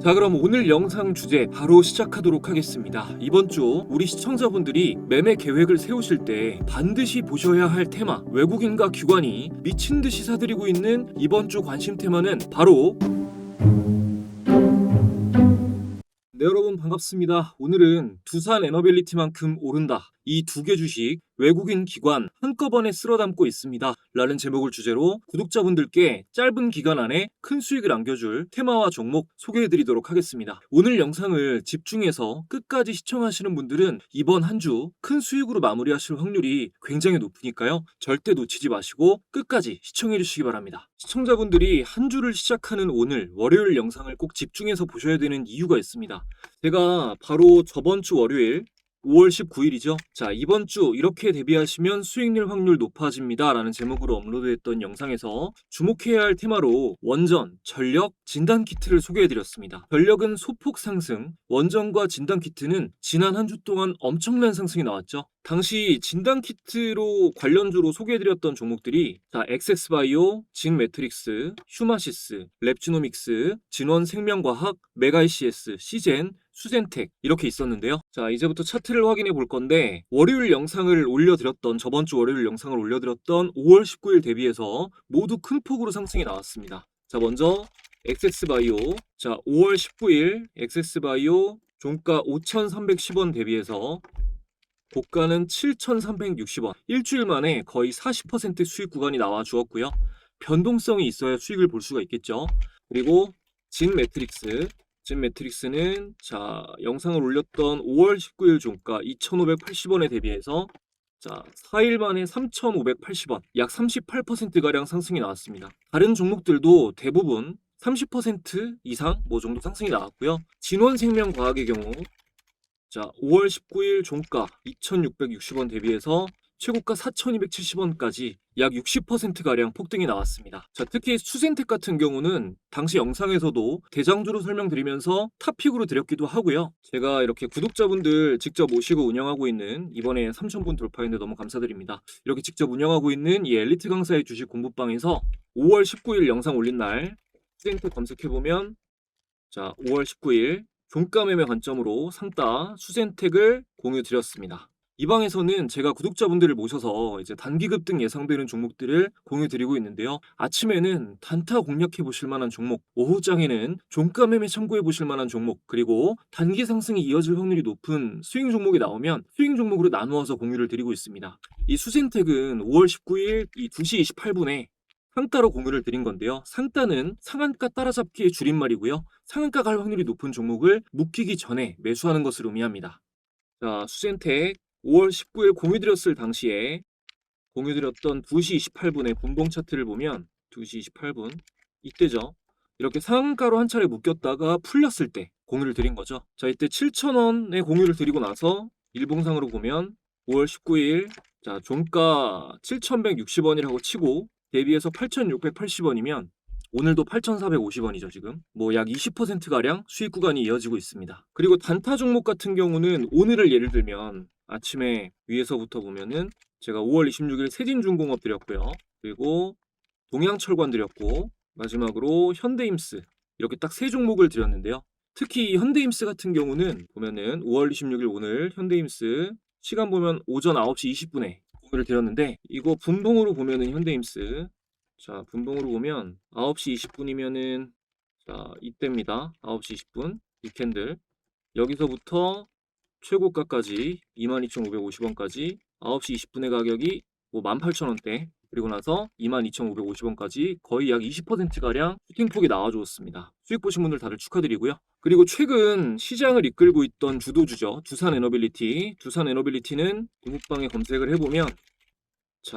자, 그럼 오늘 영상 주제 바로 시작하도록 하겠습니다. 이번 주 우리 시청자분들이 매매 계획을 세우실 때 반드시 보셔야 할 테마, 외국인과 기관이 미친 듯이 사들이고 있는 이번 주 관심 테마는 바로 네, 여러분 반갑습니다. 오늘은 두산 에너빌리티만큼 오른다. 이 두 개 주식 외국인 기관 한꺼번에 쓸어 담고 있습니다. 라는 제목을 주제로 구독자분들께 짧은 기간 안에 큰 수익을 안겨줄 테마와 종목 소개해드리도록 하겠습니다. 오늘 영상을 집중해서 끝까지 시청하시는 분들은 이번 한 주 큰 수익으로 마무리하실 확률이 굉장히 높으니까요. 절대 놓치지 마시고 끝까지 시청해주시기 바랍니다. 시청자분들이 한 주를 시작하는 오늘 월요일 영상을 꼭 집중해서 보셔야 되는 이유가 있습니다. 제가 바로 저번 주 월요일 5월 19일이죠. 자, 이번 주 이렇게 대비하시면 수익률 확률 높아집니다 라는 제목으로 업로드했던 영상에서 주목해야 할 테마로 원전, 전력, 진단키트를 소개해드렸습니다. 전력은 소폭 상승, 원전과 진단키트는 지난 한 주 동안 엄청난 상승이 나왔죠. 당시 진단키트로 관련주로 소개해드렸던 종목들이 엑세스바이오, 진매트릭스, 휴마시스, 랩지노믹스, 진원생명과학, 메가이CS, 시젠, 수젠텍 이렇게 있었는데요. 자, 이제부터 차트를 확인해 볼 건데 월요일 영상을 올려드렸던 저번 주 월요일 영상을 올려드렸던 5월 19일 대비해서 모두 큰 폭으로 상승이 나왔습니다. 자, 먼저 엑세스바이오, 자 5월 19일 엑세스바이오 종가 5,310원 대비해서 고가는 7,360원. 일주일 만에 거의 40% 수익 구간이 나와 주었고요. 변동성이 있어야 수익을 볼 수가 있겠죠. 그리고 진매트릭스는 자 영상을 올렸던 5월 19일 종가 2,580원에 대비해서 자 4일 만에 3,580원, 약 38%가량 상승이 나왔습니다. 다른 종목들도 대부분 30% 이상 뭐 정도 상승이 나왔고요. 진원생명과학의 경우 자 5월 19일 종가 2,660원 대비해서 최고가 4,270원까지 약 60%가량 폭등이 나왔습니다. 자, 특히 수젠텍 같은 경우는 당시 영상에서도 대장주로 설명드리면서 탑픽으로 드렸기도 하고요. 제가 이렇게 구독자분들 직접 모시고 운영하고 있는 이번에 3,000분 돌파했는데 너무 감사드립니다. 이렇게 직접 운영하고 있는 이 엘리트 강사의 주식 공부방에서 5월 19일 영상 올린 날 수젠텍 검색해보면 자 5월 19일 종가 매매 관점으로 상따 수젠텍을 공유 드렸습니다. 이 방에서는 제가 구독자분들을 모셔서 이제 단기 급등 예상되는 종목들을 공유 드리고 있는데요. 아침에는 단타 공략해 보실 만한 종목, 오후장에는 종가 매매 참고해 보실 만한 종목, 그리고 단기 상승이 이어질 확률이 높은 스윙 종목이 나오면 스윙 종목으로 나누어서 공유를 드리고 있습니다. 이 수젠텍은 5월 19일 이 2시 28분에 상따로 공유를 드린 건데요. 상따는 상한가 따라잡기의 줄임말이고요. 상한가 갈 확률이 높은 종목을 묶이기 전에 매수하는 것을 의미합니다. 자, 수젠텍 5월 19일 공유드렸을 당시에 공유드렸던 2시 28분의 분봉 차트를 보면 2시 28분 이때죠. 이렇게 상한가로 한 차례 묶였다가 풀렸을 때 공유를 드린 거죠. 자, 이때 7,000원에 공유를 드리고 나서 일봉상으로 보면 5월 19일 자 종가 7,160원이라고 치고 대비해서 8,680원이면 오늘도 8,450원이죠, 지금. 뭐 약 20%가량 수익 구간이 이어지고 있습니다. 그리고 단타 종목 같은 경우는 오늘을 예를 들면 아침에 위에서부터 보면은 제가 5월 26일 세진중공업 드렸고요. 그리고 동양철관 드렸고 마지막으로 현대임스 이렇게 딱 세 종목을 드렸는데요. 특히 현대임스 같은 경우는 보면은 5월 26일 오늘 현대임스 시간 보면 오전 9시 20분에 공유를 드렸는데 이거 분봉으로 보면은 현대임스 자 분봉으로 보면 9시 20분이면은 자 이때입니다. 9시 20분 이 캔들 여기서부터 최고가까지 22,550원까지 9시 20분의 가격이 뭐 18,000원대 그리고 나서 22,550원까지 거의 약 20%가량 슈팅폭이 나와주었습니다. 수익 보신 분들 다들 축하드리고요. 그리고 최근 시장을 이끌고 있던 주도주죠. 두산 에너빌리티는 공급방에 검색을 해보면 자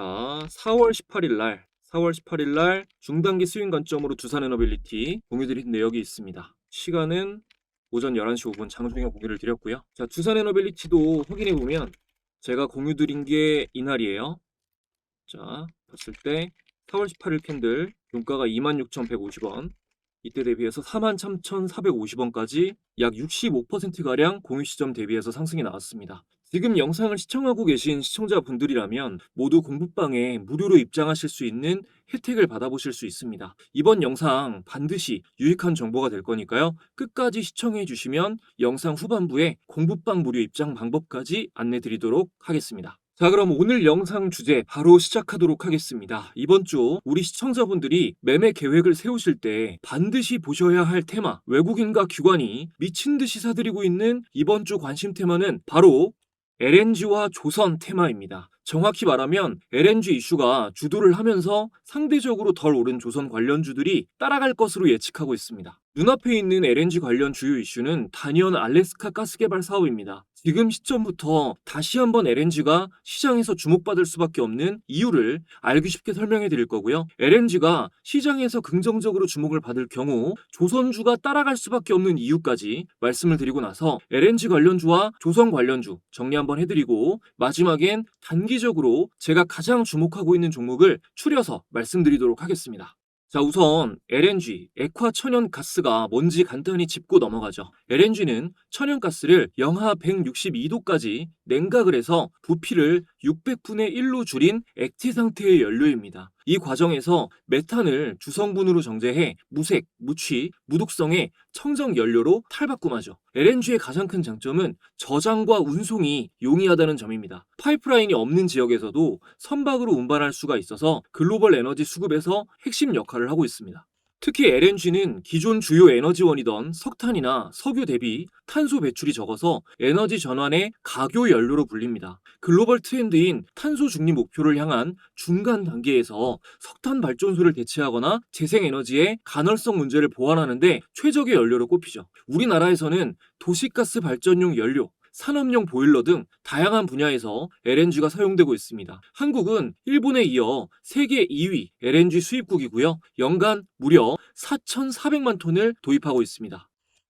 4월 18일 날 중단기 스윙 관점으로 두산 에너빌리티 공유드린 내역이 있습니다. 시간은 오전 11시 5분 장중에 공유를 드렸고요. 자, 두산 에너빌리티도 확인해 보면 제가 공유 드린 게 이날이에요. 자, 봤을 때 4월 18일 캔들 종가가 26,150원. 이때 대비해서 43,450원까지 약 65%가량 공유 시점 대비해서 상승이 나왔습니다. 지금 영상을 시청하고 계신 시청자분들이라면 모두 공부방에 무료로 입장하실 수 있는 혜택을 받아보실 수 있습니다. 이번 영상 반드시 유익한 정보가 될 거니까요. 끝까지 시청해 주시면 영상 후반부에 공부방 무료 입장 방법까지 안내 드리도록 하겠습니다. 자, 그럼 오늘 영상 주제 바로 시작하도록 하겠습니다. 이번 주 우리 시청자분들이 매매 계획을 세우실 때 반드시 보셔야 할 테마, 외국인과 기관이 미친 듯이 사들이고 있는 이번 주 관심 테마는 바로 LNG와 조선 테마입니다. 정확히 말하면 LNG 이슈가 주도를 하면서 상대적으로 덜 오른 조선 관련주들이 따라갈 것으로 예측하고 있습니다. 눈앞에 있는 LNG 관련 주요 이슈는 단연 알래스카 가스개발 사업입니다. 지금 시점부터 다시 한번 LNG가 시장에서 주목받을 수밖에 없는 이유를 알기 쉽게 설명해 드릴 거고요. LNG가 시장에서 긍정적으로 주목을 받을 경우 조선주가 따라갈 수밖에 없는 이유까지 말씀을 드리고 나서 LNG 관련주와 조선 관련주 정리 한번 해드리고 마지막엔 단기적으로 제가 가장 주목하고 있는 종목을 추려서 말씀드리도록 하겠습니다. 자, 우선 LNG, 액화 천연가스가 뭔지 간단히 짚고 넘어가죠. LNG는 천연가스를 영하 162도까지 냉각을 해서 부피를 600분의 1로 줄인 액체 상태의 연료입니다. 이 과정에서 메탄을 주성분으로 정제해 무색, 무취, 무독성의 청정 연료로 탈바꿈하죠. LNG의 가장 큰 장점은 저장과 운송이 용이하다는 점입니다. 파이프라인이 없는 지역에서도 선박으로 운반할 수가 있어서 글로벌 에너지 수급에서 핵심 역할을 하고 있습니다. 특히 LNG는 기존 주요 에너지원이던 석탄이나 석유 대비 탄소 배출이 적어서 에너지 전환의 가교 연료로 불립니다. 글로벌 트렌드인 탄소 중립 목표를 향한 중간 단계에서 석탄 발전소를 대체하거나 재생에너지의 간헐성 문제를 보완하는 데 최적의 연료로 꼽히죠. 우리나라에서는 도시가스 발전용 연료, 산업용 보일러 등 다양한 분야에서 LNG가 사용되고 있습니다. 한국은 일본에 이어 세계 2위 LNG 수입국이고요. 연간 무려 4,400만 톤을 도입하고 있습니다.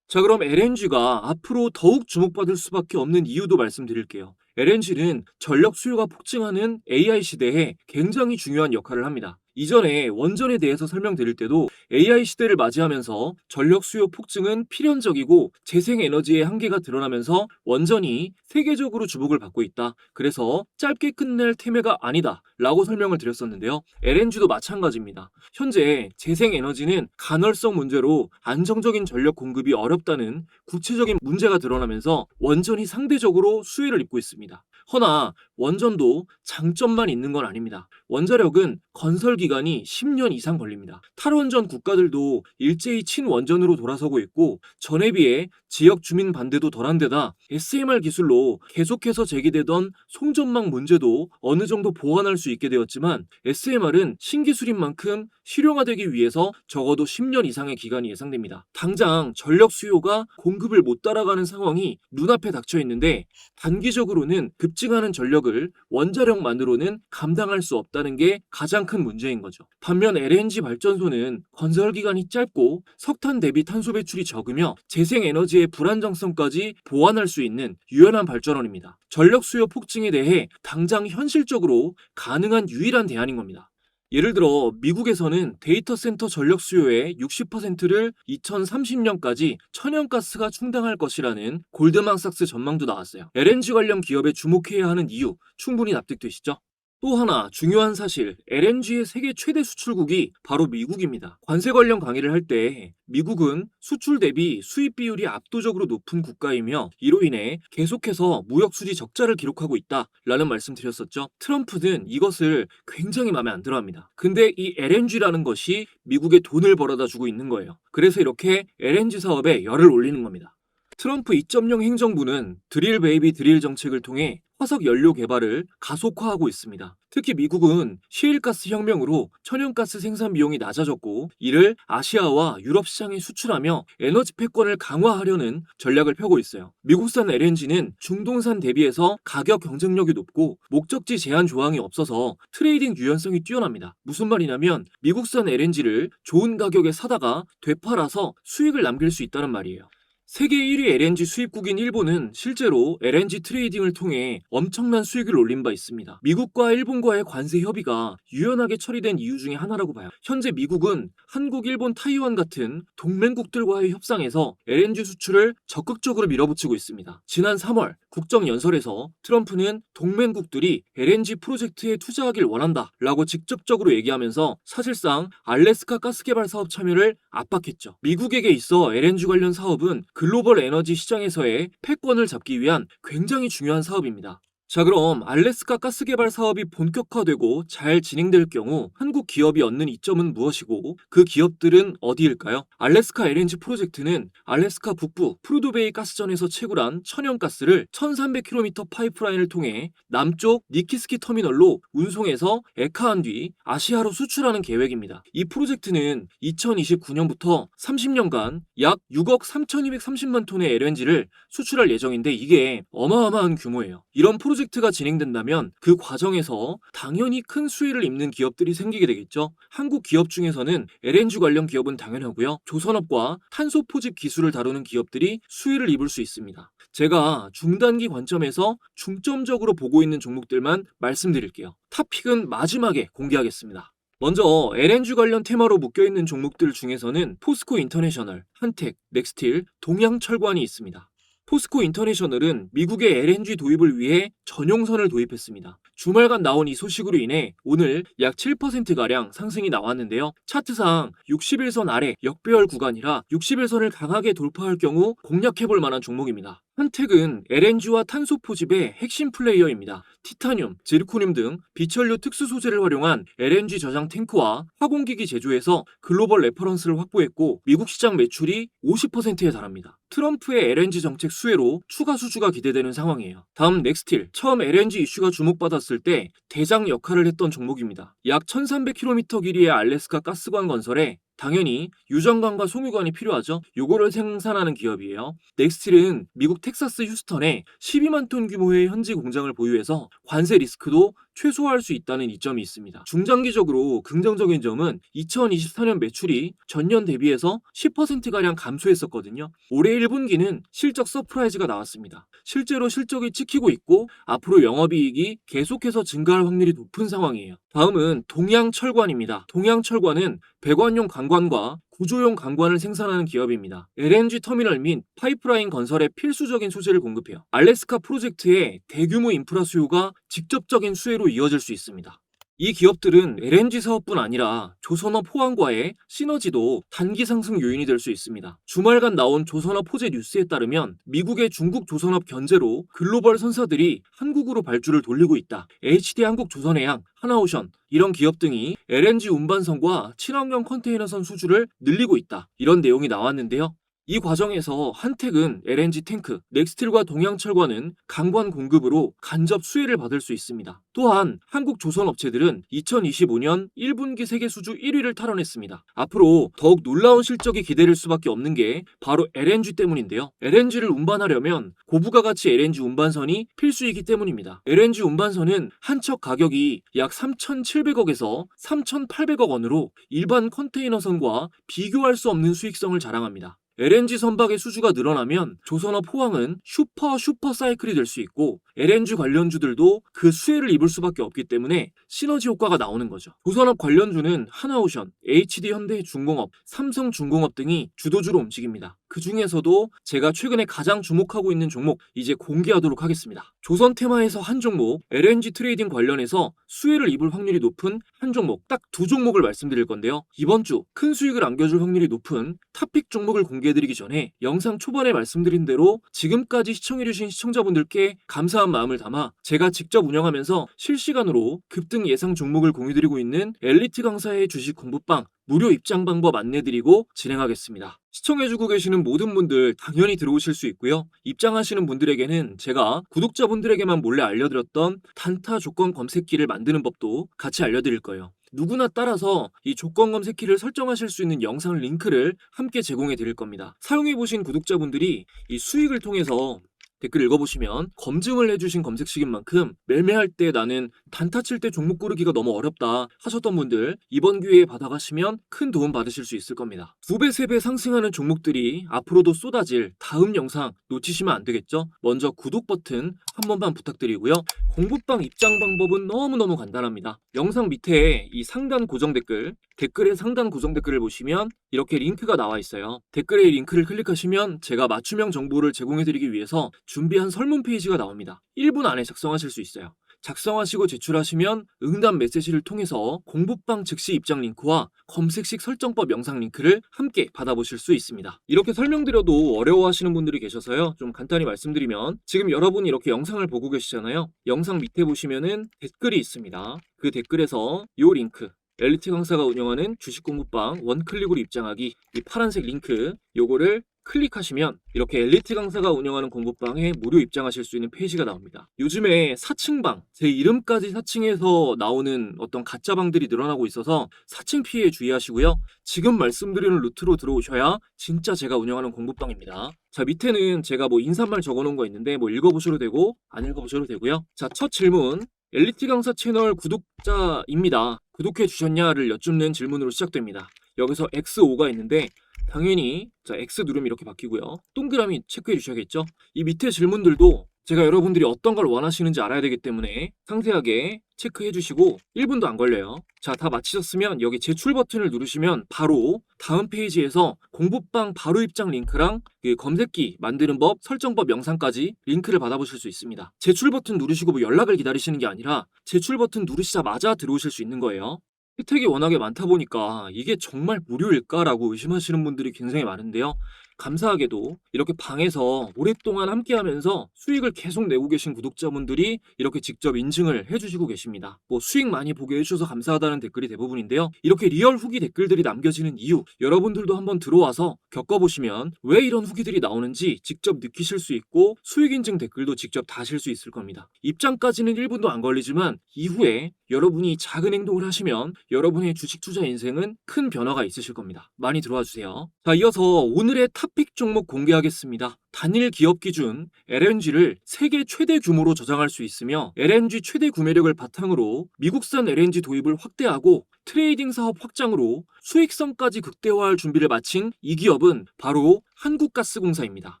자, 그럼 LNG가 앞으로 더욱 주목받을 수밖에 없는 이유도 말씀드릴게요. LNG는 전력 수요가 폭증하는 AI 시대에 굉장히 중요한 역할을 합니다. 이전에 원전에 대해서 설명드릴 때도 AI 시대를 맞이하면서 전력 수요 폭증은 필연적이고 재생에너지의 한계가 드러나면서 원전이 세계적으로 주목을 받고 있다. 그래서 짧게 끝낼 테마가 아니다 라고 설명을 드렸었는데요. LNG도 마찬가지입니다. 현재 재생에너지는 간헐성 문제로 안정적인 전력 공급이 어렵다는 구체적인 문제가 드러나면서 원전이 상대적으로 수혜를 입고 있습니다. 허나 원전도 장점만 있는 건 아닙니다. 원자력은 건설 기간이 10년 이상 걸립니다. 탈원전 국가들도 일제히 친원전으로 돌아서고 있고 전에 비해 지역 주민 반대도 덜한 데다 SMR 기술로 계속해서 제기되던 송전망 문제도 어느 정도 보완할 수 있게 되었지만 SMR은 신기술인 만큼 실용화되기 위해서 적어도 10년 이상의 기간이 예상됩니다. 당장 전력 수요가 공급을 못 따라가는 상황이 눈앞에 닥쳐 있는데 단기적으로는 급증하는 전력을 원자력만으로는 감당할 수 없다는 게 가장 큰 문제인 거죠. 반면 LNG 발전소는 건설 기간이 짧고 석탄 대비 탄소 배출이 적으며 재생에너지의 불안정성까지 보완할 수 있는 유연한 발전원입니다. 전력 수요 폭증에 대해 당장 현실적으로 가능한 유일한 대안인 겁니다. 예를 들어 미국에서는 데이터 센터 전력 수요의 60%를 2030년까지 천연가스가 충당할 것이라는 골드만삭스 전망도 나왔어요. LNG 관련 기업에 주목해야 하는 이유 충분히 납득되시죠? 또 하나 중요한 사실, LNG의 세계 최대 수출국이 바로 미국입니다. 관세 관련 강의를 할 때 미국은 수출 대비 수입 비율이 압도적으로 높은 국가이며 이로 인해 계속해서 무역 수지 적자를 기록하고 있다라는 말씀 드렸었죠. 트럼프는 이것을 굉장히 마음에 안 들어합니다. 근데 이 LNG라는 것이 미국에 돈을 벌어다 주고 있는 거예요. 그래서 이렇게 LNG 사업에 열을 올리는 겁니다. 트럼프 2.0 행정부는 드릴 베이비 드릴 정책을 통해 화석 연료 개발을 가속화하고 있습니다. 특히 미국은 시일가스 혁명으로 천연가스 생산 비용이 낮아졌고 이를 아시아와 유럽 시장에 수출하며 에너지 패권을 강화하려는 전략을 펴고 있어요. 미국산 LNG는 중동산 대비해서 가격 경쟁력이 높고 목적지 제한 조항이 없어서 트레이딩 유연성이 뛰어납니다. 무슨 말이냐면 미국산 LNG를 좋은 가격에 사다가 되팔아서 수익을 남길 수 있다는 말이에요. 세계 1위 LNG 수입국인 일본은 실제로 LNG 트레이딩을 통해 엄청난 수익을 올린 바 있습니다. 미국과 일본과의 관세 협의가 유연하게 처리된 이유 중에 하나라고 봐요. 현재 미국은 한국, 일본, 타이완 같은 동맹국들과의 협상에서 LNG 수출을 적극적으로 밀어붙이고 있습니다. 지난 3월 국정연설에서 트럼프는 동맹국들이 LNG 프로젝트에 투자하길 원한다라고 직접적으로 얘기하면서 사실상 알래스카 가스개발 사업 참여를 압박했죠. 미국에게 있어 LNG 관련 사업은 글로벌 에너지 시장에서의 패권을 잡기 위한 굉장히 중요한 사업입니다. 자, 그럼 알래스카 가스 개발 사업이 본격화되고 잘 진행될 경우 한국 기업이 얻는 이점은 무엇이고 그 기업들은 어디일까요? 알래스카 LNG 프로젝트는 알래스카 북부 프루드베이 가스전에서 채굴한 천연가스를 1300km 파이프라인을 통해 남쪽 니키스키 터미널로 운송해서 액화한 뒤 아시아로 수출하는 계획입니다. 이 프로젝트는 2029년부터 30년간 약 6억 3230만 톤의 LNG를 수출할 예정인데 이게 어마어마한 규모예요. 이런 프로젝트가 진행된다면 그 과정에서 당연히 큰 수혜를 입는 기업들이 생기게 되겠죠. 한국 기업 중에서는 LNG 관련 기업은 당연하고요. 조선업과 탄소 포집 기술을 다루는 기업들이 수혜를 입을 수 있습니다. 제가 중단기 관점에서 중점적으로 보고 있는 종목들만 말씀드릴게요. 탑픽은 마지막에 공개하겠습니다. 먼저 LNG 관련 테마로 묶여있는 종목들 중에서는 포스코 인터내셔널, 한택, 넥스틸, 동양철관이 있습니다. 포스코 인터내셔널은 미국의 LNG 도입을 위해 전용선을 도입했습니다. 주말간 나온 이 소식으로 인해 오늘 약 7%가량 상승이 나왔는데요. 차트상 60일선 아래 역배열 구간이라 60일선을 강하게 돌파할 경우 공략해볼 만한 종목입니다. 한택은 LNG와 탄소 포집의 핵심 플레이어입니다. 티타늄, 지르코늄 등 비철류 특수 소재를 활용한 LNG 저장 탱크와 화공기기 제조에서 글로벌 레퍼런스를 확보했고 미국 시장 매출이 50%에 달합니다. 트럼프의 LNG 정책 수혜로 추가 수주가 기대되는 상황이에요. 다음 넥스틸, 처음 LNG 이슈가 주목받았을 때 대장 역할을 했던 종목입니다. 약 1300km 길이의 알래스카 가스관 건설에 당연히 유정관과 송유관이 필요하죠. 요거를 생산하는 기업이에요. 넥스틸은 미국 텍사스 휴스턴에 12만 톤 규모의 현지 공장을 보유해서 관세 리스크도 최소화할 수 있다는 이점이 있습니다. 중장기적으로 긍정적인 점은 2024년 매출이 전년 대비해서 10%가량 감소했었거든요. 올해 1분기는 실적 서프라이즈가 나왔습니다. 실제로 실적이 찍히고 있고 앞으로 영업이익이 계속해서 증가할 확률이 높은 상황이에요. 다음은 동양철관입니다. 동양철관은 배관용 관관과 구조용 관관을 생산하는 기업입니다. LNG 터미널 및 파이프라인 건설에 필수적인 소재를 공급해요. 알래스카 프로젝트의 대규모 인프라 수요가 직접적인 수혜로 이어질 수 있습니다. 이 기업들은 LNG 사업뿐 아니라 조선업 호황과의 시너지도 단기 상승 요인이 될 수 있습니다. 주말간 나온 조선업 호재 뉴스에 따르면 미국의 중국 조선업 견제로 글로벌 선사들이 한국으로 발주를 돌리고 있다. HD 한국조선해양, 하나오션 이런 기업 등이 LNG 운반선과 친환경 컨테이너선 수주를 늘리고 있다. 이런 내용이 나왔는데요. 이 과정에서 한택은 LNG 탱크, 넥스틸과 동양철관은 강관 공급으로 간접 수혜를 받을 수 있습니다. 또한 한국 조선업체들은 2025년 1분기 세계 수주 1위를 탈환했습니다. 앞으로 더욱 놀라운 실적이 기대될 수밖에 없는 게 바로 LNG 때문인데요. LNG를 운반하려면 고부가 가치 LNG 운반선이 필수이기 때문입니다. LNG 운반선은 한 척 가격이 약 3,700억에서 3,800억 원으로 일반 컨테이너선과 비교할 수 없는 수익성을 자랑합니다. LNG 선박의 수주가 늘어나면 조선업 호황은 슈퍼 사이클이 될 수 있고 LNG 관련주들도 그 수혜를 입을 수밖에 없기 때문에 시너지 효과가 나오는 거죠. 조선업 관련주는 하나오션, HD 현대중공업, 삼성중공업 등이 주도주로 움직입니다. 그 중에서도 제가 최근에 가장 주목하고 있는 종목 이제 공개하도록 하겠습니다. 조선 테마에서 한 종목, LNG 트레이딩 관련해서 수혜를 입을 확률이 높은 한 종목, 딱 두 종목을 말씀드릴 건데요. 이번 주 큰 수익을 안겨줄 확률이 높은 탑픽 종목을 공개해드리기 전에 영상 초반에 말씀드린 대로 지금까지 시청해주신 시청자분들께 감사한 마음을 담아 제가 직접 운영하면서 실시간으로 급등 예상 종목을 공유드리고 있는 엘리트 강사의 주식 공부방 무료 입장 방법 안내드리고 진행하겠습니다. 시청해주고 계시는 모든 분들 당연히 들어오실 수 있고요. 입장하시는 분들에게는 제가 구독자분들에게만 몰래 알려드렸던 단타 조건 검색기를 만드는 법도 같이 알려드릴 거예요. 누구나 따라서 이 조건 검색키를 설정하실 수 있는 영상 링크를 함께 제공해 드릴 겁니다. 사용해 보신 구독자분들이 이 수익을 통해서 댓글 읽어보시면 검증을 해주신 검색식인 만큼 매매할 때 나는 단타 칠 때 종목 고르기가 너무 어렵다 하셨던 분들 이번 기회에 받아가시면 큰 도움 받으실 수 있을 겁니다. 2배, 3배 상승하는 종목들이 앞으로도 쏟아질 다음 영상 놓치시면 안 되겠죠? 먼저 구독 버튼 한 번만 부탁드리고요. 공부방 입장 방법은 너무너무 간단합니다. 영상 밑에 이 상단 고정 댓글의 상단 고정 댓글을 보시면 이렇게 링크가 나와 있어요. 댓글에 링크를 클릭하시면 제가 맞춤형 정보를 제공해드리기 위해서 준비한 설문 페이지가 나옵니다. 1분 안에 작성하실 수 있어요. 작성하시고 제출하시면 응답 메시지를 통해서 공부방 즉시 입장 링크와 검색식 설정법 영상 링크를 함께 받아보실 수 있습니다. 이렇게 설명드려도 어려워하시는 분들이 계셔서요. 좀 간단히 말씀드리면 지금 여러분이 이렇게 영상을 보고 계시잖아요. 영상 밑에 보시면은 댓글이 있습니다. 그 댓글에서 이 링크 엘리트 강사가 운영하는 주식 공부방 원클릭으로 입장하기 이 파란색 링크 요거를 클릭하시면 이렇게 엘리트 강사가 운영하는 공부방에 무료 입장하실 수 있는 페이지가 나옵니다. 요즘에 사칭방, 제 이름까지 사칭해서 나오는 어떤 가짜방들이 늘어나고 있어서 사칭 피해에 주의하시고요. 지금 말씀드리는 루트로 들어오셔야 진짜 제가 운영하는 공부방입니다. 자, 밑에는 제가 뭐 인사말 적어놓은 거 있는데 뭐 읽어보셔도 되고 안 읽어보셔도 되고요. 자, 첫 질문. 엘리트 강사 채널 구독자입니다. 구독해 주셨냐를 여쭙는 질문으로 시작됩니다. 여기서 X5가 있는데 당연히 자 X 누르면 이렇게 바뀌고요. 동그라미 체크해 주셔야겠죠. 이 밑에 질문들도 제가 여러분들이 어떤 걸 원하시는지 알아야 되기 때문에 상세하게 체크해 주시고 1분도 안 걸려요. 자, 다 마치셨으면 여기 제출 버튼을 누르시면 바로 다음 페이지에서 공부방 바로 입장 링크랑 그 검색기 만드는 법, 설정법 영상까지 링크를 받아보실 수 있습니다. 제출 버튼 누르시고 뭐 연락을 기다리시는 게 아니라 제출 버튼 누르시자마자 들어오실 수 있는 거예요. 혜택이 워낙에 많다 보니까 이게 정말 무료일까라고 의심하시는 분들이 굉장히 많은데요. 감사하게도 이렇게 방에서 오랫동안 함께하면서 수익을 계속 내고 계신 구독자분들이 이렇게 직접 인증을 해주시고 계십니다. 뭐 수익 많이 보게 해주셔서 감사하다는 댓글이 대부분인데요. 이렇게 리얼 후기 댓글들이 남겨지는 이유 여러분들도 한번 들어와서 겪어보시면 왜 이런 후기들이 나오는지 직접 느끼실 수 있고 수익 인증 댓글도 직접 다실 수 있을 겁니다. 입장까지는 1분도 안 걸리지만 이후에 여러분이 작은 행동을 하시면 여러분의 주식 투자 인생은 큰 변화가 있으실 겁니다. 많이 들어와 주세요. 자, 이어서 오늘의 탑픽 종목 공개하겠습니다. 단일 기업 기준 LNG를 세계 최대 규모로 저장할 수 있으며 LNG 최대 구매력을 바탕으로 미국산 LNG 도입을 확대하고 트레이딩 사업 확장으로 수익성까지 극대화할 준비를 마친 이 기업은 바로 한국가스공사입니다.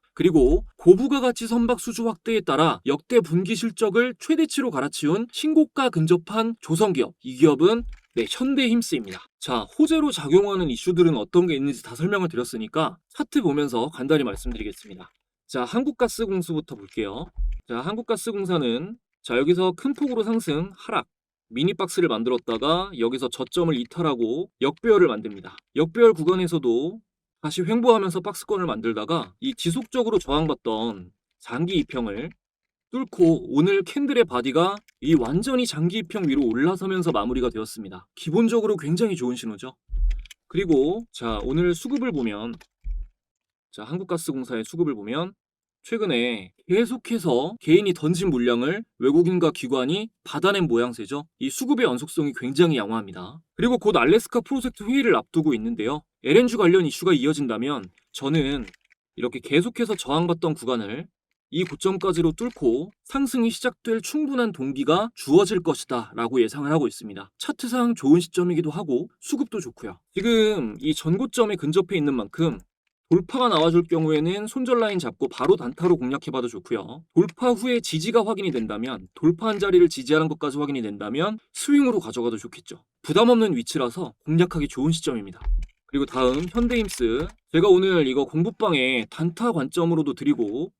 그리고 고부가가치 선박 수주 확대에 따라 역대 분기 실적을 최대치로 갈아치운 신고가 근접한 조선기업, 이 기업은 현대힘스입니다. 자, 호재로 작용하는 이슈들은 어떤 게 있는지 다 설명을 드렸으니까 차트 보면서 간단히 말씀드리겠습니다. 자, 한국가스공사부터 볼게요. 자, 한국가스공사는 자, 여기서 큰 폭으로 상승, 하락, 미니박스를 만들었다가 여기서 저점을 이탈하고 역배열을 만듭니다. 역배열 구간에서도 다시 횡보하면서 박스권을 만들다가 이 지속적으로 저항받던 장기 이평을 뚫고 오늘 캔들의 바디가 이 완전히 장기 이평 위로 올라서면서 마무리가 되었습니다. 기본적으로 굉장히 좋은 신호죠. 그리고 자, 오늘 수급을 보면 자, 한국가스공사의 수급을 보면 최근에 계속해서 개인이 던진 물량을 외국인과 기관이 받아낸 모양새죠. 이 수급의 연속성이 굉장히 양호합니다. 그리고 곧 알래스카 프로젝트 회의를 앞두고 있는데요. LNG 관련 이슈가 이어진다면 저는 이렇게 계속해서 저항받던 구간을 이 고점까지로 뚫고 상승이 시작될 충분한 동기가 주어질 것이다 라고 예상을 하고 있습니다. 차트상 좋은 시점이기도 하고 수급도 좋고요. 지금 이 전고점에 근접해 있는 만큼 돌파가 나와줄 경우에는 손절 라인 잡고 바로 단타로 공략해봐도 좋고요. 돌파 후에 지지가 확인이 된다면 돌파한 자리를 지지하는 것까지 확인이 된다면 스윙으로 가져가도 좋겠죠. 부담 없는 위치라서 공략하기 좋은 시점입니다. 그리고 다음 현대힘스, 제가 오늘 이거 공부방에 단타 관점으로도 드리고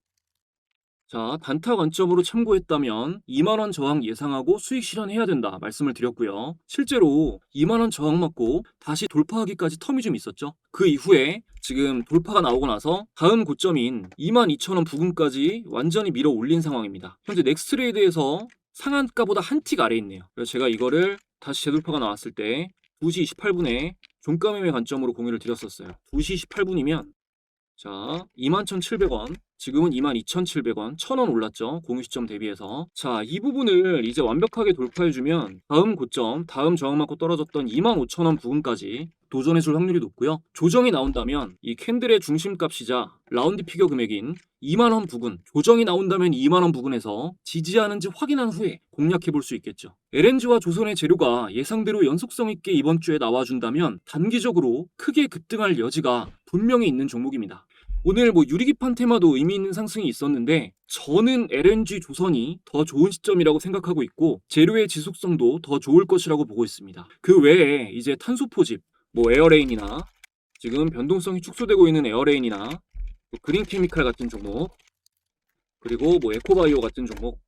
자, 단타 관점으로 참고했다면 2만원 저항 예상하고 수익 실현해야 된다 말씀을 드렸고요. 실제로 2만원 저항 맞고 다시 돌파하기까지 텀이 좀 있었죠. 그 이후에 지금 돌파가 나오고 나서 다음 고점인 22,000원 부근까지 완전히 밀어 올린 상황입니다. 현재 넥스트레이드에서 상한가보다 한 틱 아래에 있네요. 그래서 제가 이거를 다시 재돌파가 나왔을 때 2시 28분에 종가 매매 관점으로 공유를 드렸었어요. 2시 28분이면 자, 21,700원, 지금은 22,700원, 1,000원 올랐죠. 공유 시점 대비해서. 자, 이 부분을 이제 완벽하게 돌파해주면 다음 고점, 다음 저항 맞고 떨어졌던 25,000원 부근까지 도전해줄 확률이 높고요. 조정이 나온다면 이 캔들의 중심값이자 라운드 피겨 금액인 2만 원 부근, 조정이 나온다면 2만 원 부근에서 지지하는지 확인한 후에 공략해 볼 수 있겠죠. LNG와 조선의 재료가 예상대로 연속성 있게 이번 주에 나와준다면 단기적으로 크게 급등할 여지가 분명히 있는 종목입니다. 오늘 유리기판 테마도 의미 있는 상승이 있었는데 저는 LNG 조선이 더 좋은 시점이라고 생각하고 있고 재료의 지속성도 더 좋을 것이라고 보고 있습니다. 그 외에 이제 탄소 포집, 에어레인이나 지금 변동성이 축소되고 있는 에어레인이나 그린 케미칼 같은 종목, 그리고 에코바이오 같은 종목,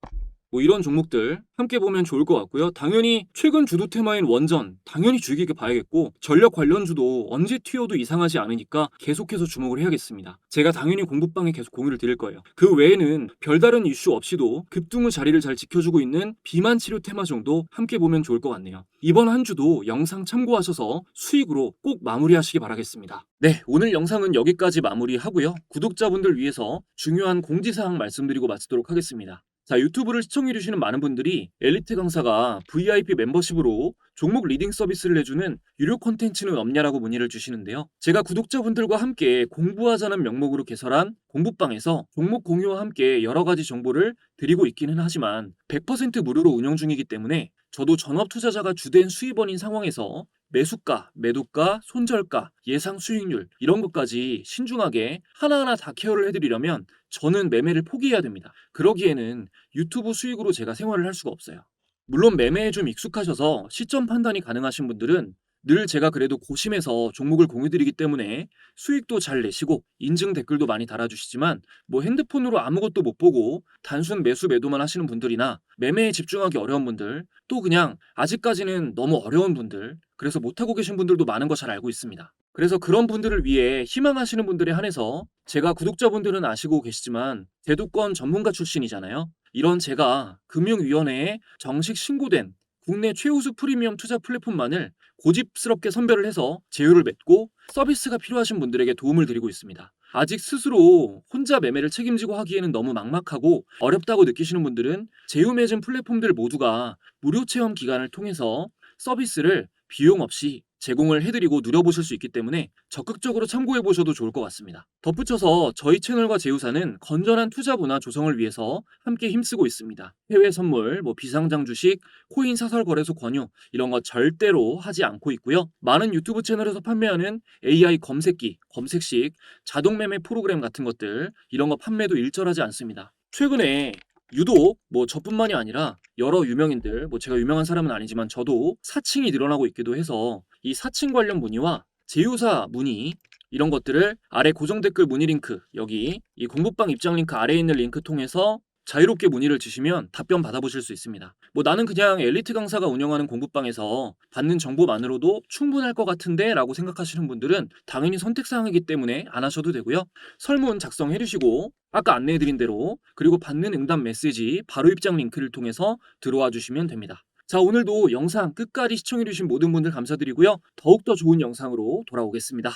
이런 종목들 함께 보면 좋을 것 같고요. 당연히 최근 주도 테마인 원전 당연히 주의 깊게 봐야겠고, 전력 관련주도 언제 튀어도 이상하지 않으니까 계속해서 주목을 해야겠습니다. 제가 당연히 공부방에 계속 공유를 드릴 거예요. 그 외에는 별다른 이슈 없이도 급등 후 자리를 잘 지켜주고 있는 비만 치료 테마 정도 함께 보면 좋을 것 같네요. 이번 한 주도 영상 참고하셔서 수익으로 꼭 마무리하시기 바라겠습니다. 네, 오늘 영상은 여기까지 마무리하고요. 구독자분들 위해서 중요한 공지사항 말씀드리고 마치도록 하겠습니다. 자, 유튜브를 시청해주시는 많은 분들이 엘리트 강사가 VIP 멤버십으로 종목 리딩 서비스를 해주는 유료 콘텐츠는 없냐라고 문의를 주시는데요. 제가 구독자분들과 함께 공부하자는 명목으로 개설한 공부방에서 종목 공유와 함께 여러 가지 정보를 드리고 있기는 하지만 100% 무료로 운영 중이기 때문에 저도 전업 투자자가 주된 수입원인 상황에서 매수가, 매도가, 손절가, 예상 수익률 이런 것까지 신중하게 하나하나 다 케어를 해드리려면 저는 매매를 포기해야 됩니다. 그러기에는 유튜브 수익으로 제가 생활을 할 수가 없어요. 물론 매매에 좀 익숙하셔서 시점 판단이 가능하신 분들은 늘 제가 그래도 고심해서 종목을 공유드리기 때문에 수익도 잘 내시고 인증 댓글도 많이 달아주시지만 핸드폰으로 아무것도 못 보고 단순 매수 매도만 하시는 분들이나 매매에 집중하기 어려운 분들, 또 그냥 아직까지는 너무 어려운 분들, 그래서 못하고 계신 분들도 많은 거 잘 알고 있습니다. 그래서 그런 분들을 위해 희망하시는 분들에 한해서 제가 구독자분들은 아시고 계시지만 제도권 전문가 출신이잖아요. 이런 제가 금융위원회에 정식 신고된 국내 최우수 프리미엄 투자 플랫폼만을 고집스럽게 선별을 해서 제휴를 맺고 서비스가 필요하신 분들에게 도움을 드리고 있습니다. 아직 스스로 혼자 매매를 책임지고 하기에는 너무 막막하고 어렵다고 느끼시는 분들은 제휴 맺은 플랫폼들 모두가 무료 체험 기간을 통해서 서비스를 비용 없이 제공을 해드리고 누려보실 수 있기 때문에 적극적으로 참고해보셔도 좋을 것 같습니다. 덧붙여서 저희 채널과 제휴사는 건전한 투자 문화 조성을 위해서 함께 힘쓰고 있습니다. 해외 선물, 비상장 주식, 코인 사설 거래소 권유 이런 거 절대로 하지 않고 있고요. 많은 유튜브 채널에서 판매하는 AI 검색기, 검색식, 자동 매매 프로그램 같은 것들 이런 거 판매도 일절하지 않습니다. 최근에 유독 저뿐만이 아니라 여러 유명인들, 제가 유명한 사람은 아니지만 저도 사칭이 늘어나고 있기도 해서 이 사칭 관련 문의와 제휴사 문의 이런 것들을 아래 고정 댓글 문의 링크, 여기 이 공부방 입장 링크 아래에 있는 링크 통해서 자유롭게 문의를 주시면 답변 받아보실 수 있습니다. 나는 그냥 엘리트 강사가 운영하는 공부방에서 받는 정보만으로도 충분할 것 같은데 라고 생각하시는 분들은 당연히 선택사항이기 때문에 안 하셔도 되고요. 설문 작성해 주시고 아까 안내해드린 대로, 그리고 받는 응답 메시지 바로 입장 링크를 통해서 들어와 주시면 됩니다. 자, 오늘도 영상 끝까지 시청해주신 모든 분들 감사드리고요. 더욱더 좋은 영상으로 돌아오겠습니다.